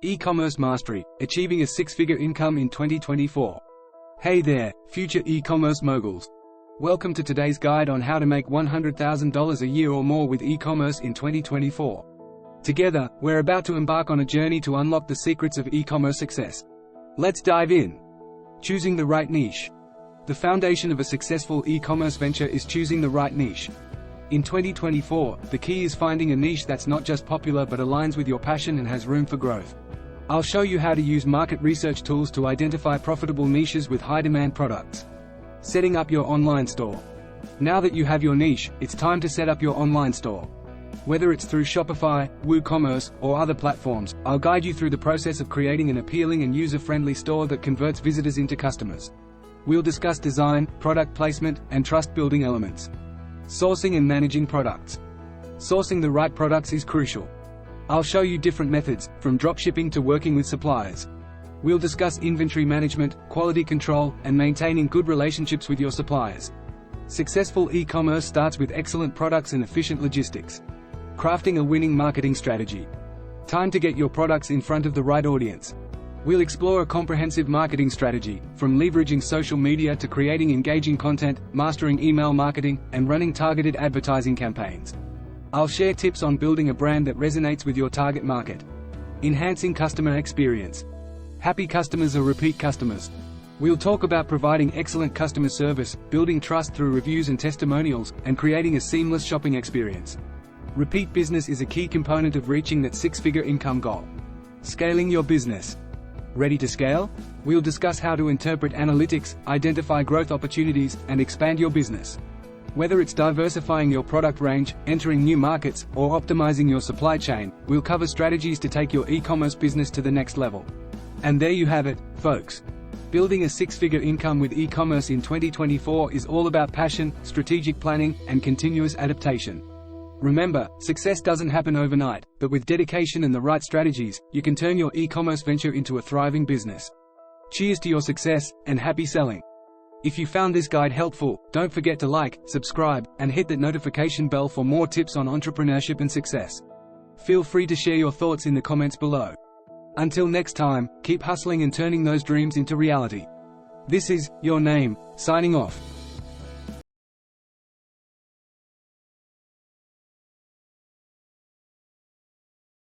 E-commerce mastery, achieving a six-figure income in 2024. Hey there, future e-commerce moguls. Welcome to today's guide on how to make $100,000 a year or more with e-commerce in 2024. Together, we're about to embark on a journey to unlock the secrets of e-commerce success. Let's dive in. Choosing the right niche. The foundation of a successful e-commerce venture is choosing the right niche. In 2024, the key is finding a niche that's not just popular but aligns with your passion and has room for growth. I'll show you how to use market research tools to identify profitable niches with high-demand products. Setting up your online store. Now that you have your niche, it's time to set up your online store. Whether it's through Shopify, WooCommerce, or other platforms, I'll guide you through the process of creating an appealing and user-friendly store that converts visitors into customers. We'll discuss design, product placement, and trust-building elements. Sourcing and managing products. Sourcing the right products is crucial. I'll show you different methods, from dropshipping to working with suppliers. We'll discuss inventory management, quality control, and maintaining good relationships with your suppliers. Successful e-commerce starts with excellent products and efficient logistics. Crafting a winning marketing strategy. Time to get your products in front of the right audience. We'll explore a comprehensive marketing strategy, from leveraging social media to creating engaging content, mastering email marketing, and running targeted advertising campaigns. I'll share tips on building a brand that resonates with your target market. Enhancing customer experience. Happy customers are repeat customers. We'll talk about providing excellent customer service, building trust through reviews and testimonials, and creating a seamless shopping experience. Repeat business is a key component of reaching that six-figure income goal. Scaling your business. Ready to scale? We'll discuss how to interpret analytics, identify growth opportunities, and expand your business. Whether it's diversifying your product range, entering new markets, or optimizing your supply chain, we'll cover strategies to take your e-commerce business to the next level. And there you have it, folks. Building a six-figure income with e-commerce in 2024 is all about passion, strategic planning, and continuous adaptation. Remember, success doesn't happen overnight, but with dedication and the right strategies, you can turn your e-commerce venture into a thriving business. Cheers to your success, and happy selling! If you found this guide helpful, don't forget to like, subscribe, and hit that notification bell for more tips on entrepreneurship and success. Feel free to share your thoughts in the comments below. Until next time, keep hustling and turning those dreams into reality. This is Your Name, signing off.